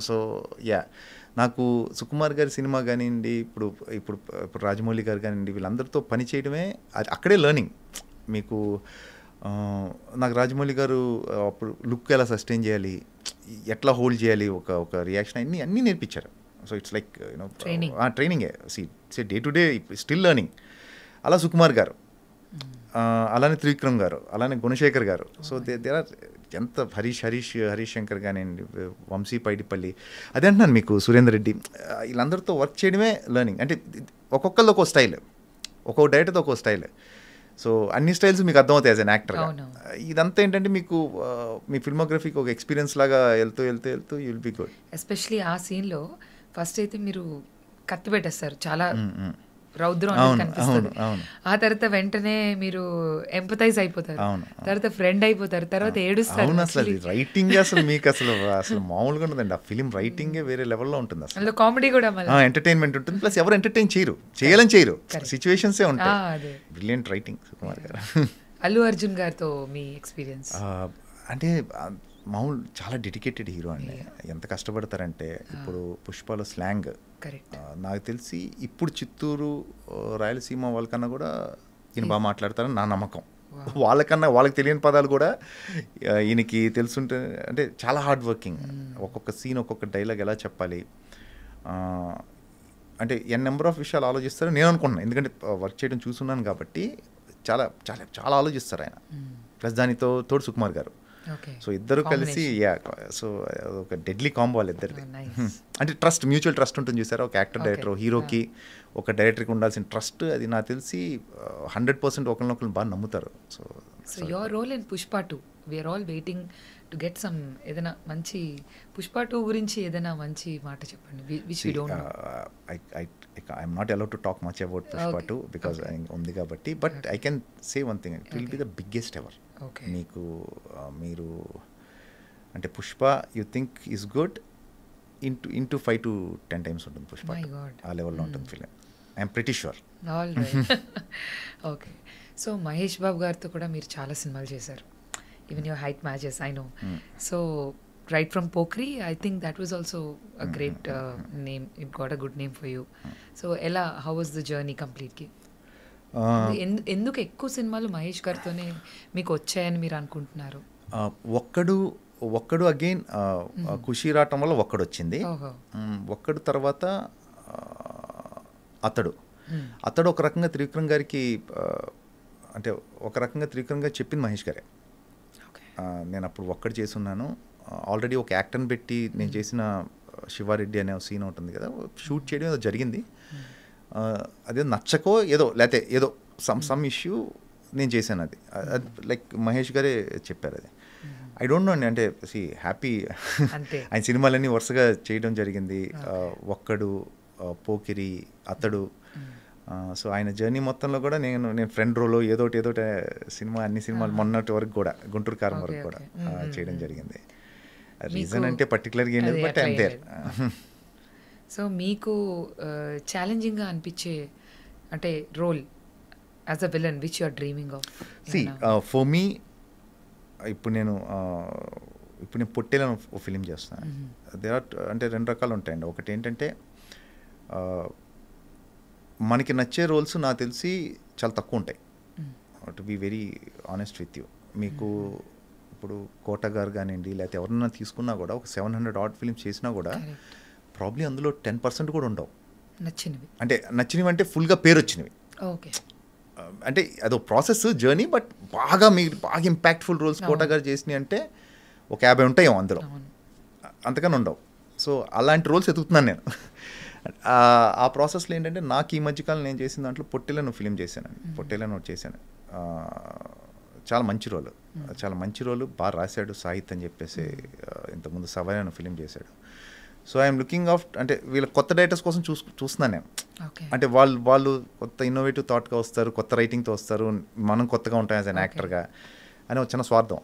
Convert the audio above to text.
So yeah నాకు సుకుమార్ గారి cinema కానివ్వండి, ఇప్పుడు ఇప్పుడు ఇప్పుడు రాజమౌళి గారు కానివ్వండి, వీళ్ళందరితో పని చేయడమే అక్కడే లెర్నింగ్. మీకు నాకు రాజమౌళి గారు అప్పుడు లుక్ ఎలా సస్టైన్ చేయాలి, ఎట్లా హోల్డ్ చేయాలి, ఒక రియాక్షన్ అన్నీ నేర్పించారు. సో ఇట్స్ లైక్ యూనో ట్రైనింగే. See day to day still learning. అలా సుకుమార్ గారు, అలానే త్రివిక్రమ్ గారు, అలానే గుణశేఖర్ గారు. సో దేర్ ఆర్ ఎంత హరీష్ శంకర్ కానివ్వండి, వంశీ పైడిపల్లి, అదే అంటున్నాను మీకు, సురేందర్ రెడ్డి, వీళ్ళందరితో వర్క్ చేయడమే లెర్నింగ్. అంటే ఒక్కొక్కరితో ఒక్కో స్టైల్, ఒక్కొక్క డైరెక్టర్తో ఒక్కో స్టైల్. సో అన్ని స్టైల్స్ మీకు అర్థమవుతాయి యాజ్ అన్ యాక్టర్గా. ఇదంతా ఏంటంటే మీకు మీ ఫిల్మోగ్రఫీకి ఒక ఎక్స్పీరియన్స్ లాగా వెళ్తూ you will be good. Especially ఆ సీన్లో ఫస్ట్ అయితే మీరు కత్తి పెట్టేస్తారు, చాలా రౌద్రం కనిపిస్తుంది. ఆ తర్వాత వెంటనే మీరు ఎంపథైజ్ అయిపోతారు, తర్వాత ఫ్రెండ్ అయిపోతారు, తర్వాత ఏడుస్తారు. అసలు రైటింగ్ అసలు మీకు అసలు మామూలుగా ఉండదండి. ఆ ఫిలిం రైటింగే వేరే లెవెల్లో ఉంటుంది. అసలు కామెడీ కూడా ఎంటర్టైన్మెంట్ ఉంటుంది, ప్లస్ ఎవరు ఎంటర్టైన్ చేయాలని చేయరు, సిచ్యువేషన్సే ఉంటాయి. బ్రిలియంట్ రైటింగ్ సుకుమార్ గారు. అల్లు అర్జున్ గారితో మీ ఎక్స్పీరియన్స్? అంటే మామూలు చాలా డెడికేటెడ్ హీరో అండి. ఎంత కష్టపడతారంటే, ఇప్పుడు పుష్పలో స్లాంగ్ నాకు తెలిసి ఇప్పుడు చిత్తూరు రాయలసీమ వాళ్ళకన్నా కూడా ఈయన బాగా మాట్లాడతారని నా నమ్మకం. వాళ్ళకి తెలియని పదాలు కూడా ఈయనకి తెలుసుంటే, అంటే చాలా హార్డ్ వర్కింగ్. ఒక్కొక్క సీన్ ఒక్కొక్క డైలాగ్ ఎలా చెప్పాలి అంటే నెంబర్ ఆఫ్ విషయాలు ఆలోచిస్తారని నేను అనుకుంటున్నాను. ఎందుకంటే వర్క్ చేయడం చూస్తున్నాను కాబట్టి చాలా చాలా చాలా ఆలోచిస్తారు ఆయన. ప్లస్ దానితో తోడు సుకుమార్ గారు. సో ఇద్దరు కలిసి సో ఒక డెడ్లీ కాంబో వాళ్ళిద్దరిది. అంటే ట్రస్ట్, మ్యూచువల్ ట్రస్ట్ ఉంటుంది చూసారా, ఒక యాక్టర్ డైరెక్టర్ హీరోకి ఒక డైరెక్టర్కి ఉండాల్సిన ట్రస్ట్, అది నాకు తెలిసి 100% ఒకరినొకరు బాగా నమ్ముతారు. So your role in Pushpa 2, we're all waiting to get some ఏదైనా మంచి పుష్ప 2 గురించి ఏదైనా మంచి మాట చెప్పండి. Which we don't know. I'm not allowed to talk much about Pushpa 2 because ఉంది కాబట్టి, but I can say one thing, it will be the biggest ever. మీకు మీరు అంటే Pushpa you think is good, into 5 to 10 times ఉంటుంది పుష్ప. ఆ లెవెల్లో ఉంటుంది film, I'm pretty sure. Okay. So Mahesh Babu గారితో కూడా మీరు చాలా సినిమాలు చేశారు, even your height matches I know. So right from Pokiri, I think that was also a great name, it got a good name for you. So ఎలా, how was the journey కంప్లీట్గా? ఎందుకు ఎక్కువ సినిమాలు మహేష్ గారితోనే మీకు వచ్చాయని మీరు అనుకుంటున్నారు? ఒక్కడు అగైన్ ఖుషీ రావటం వల్ల ఒక్కడు వచ్చింది. ఒక్కడు తర్వాత అతడు ఒక రకంగా త్రివిక్రమ్ గారికి, అంటే ఒక రకంగా త్రివిక్రమ్ గారు చెప్పింది మహేష్ గారే. నేను అప్పుడు ఒక్కడు చేసున్నాను, ఆల్రెడీ ఒక యాక్టర్ని పెట్టి నేను చేసిన శివారెడ్డి అనే సీన్ ఉంటుంది కదా, షూట్ చేయడం ఏదో జరిగింది. అదే నచ్చకో లేకపోతే ఏదో సమ్ ఇష్యూ నేను చేశాను. అది లైక్ మహేష్ గారే చెప్పారు. అది ఐ డోంట్ నో అండి. అంటే హ్యాపీ ఆయన సినిమాలన్నీ వరుసగా చేయడం జరిగింది. ఒక్కడు, పోకిరి, అతడు. సో ఆయన జర్నీ మొత్తంలో కూడా నేను ఫ్రెండ్ రోలో ఏదోటి సినిమా, అన్ని సినిమాలు మొన్నటి వరకు కూడా, గుంటూరు కారం వరకు కూడా చేయడం జరిగింది. రీజన్ అంటే పర్టికులర్గా ఏం లేదు, బట్ ఐఎమ్ దేర్. సో మీకు ఛాలెంజింగ్గా అనిపించే అంటే role as a villain which you are dreaming of? For me ఇప్పుడు నేను పొట్టేలను ఫిలిం చేస్తాను. దేర్ ఆర్ అంటే 2 రకాలు ఉంటాయండి. ఒకటి ఏంటంటే మనకి నచ్చే రోల్స్ నాకు తెలిసి చాలా తక్కువ ఉంటాయి, to be very honest with you. మీకు ఇప్పుడు కోట గారు కానివ్వండి, లేకపోతే ఎవరన్నా తీసుకున్నా కూడా ఒక 700 odd ఫిలిమ్స్ చేసినా కూడా ప్రాబ్లీ అందులో 10% కూడా ఉండవు నచ్చినవి అంటే ఫుల్గా పేరు వచ్చినవి. అంటే అదో ప్రాసెస్, జర్నీ, బట్ బాగా ఇంపాక్ట్ఫుల్ రోల్స్ కోట గారు చేసినాయి అంటే ఒక 50 ఉంటాయేమో అందులో, అంతకన్నా ఉండవు. సో అలాంటి రోల్స్ ఎదుగుతున్నాను నేను. ఆ ప్రాసెస్లో ఏంటంటే నాకు ఈ మధ్యకాలం నేను చేసిన దాంట్లో పొట్టేలను ఫిలిం చేశాను. చాలా మంచి రోలు, బాగా రాశాడు సాహిత్ అని చెప్పేసి. ఇంతకుముందు సవైన ఫిలిం చేశాడు. సో ఐఎమ్ లుకింగ్ ఆఫ్, అంటే వీళ్ళ కొత్త డైరెక్టర్స్ కోసం చూస్తున్నాను నేను. అంటే వాళ్ళు కొత్త ఇన్నోవేటివ్ థాట్గా వస్తారు, కొత్త రైటింగ్తో వస్తారు, మనం కొత్తగా ఉంటాం యాజ్ అన్ యాక్టర్గా అని వచ్చిన స్వార్థం.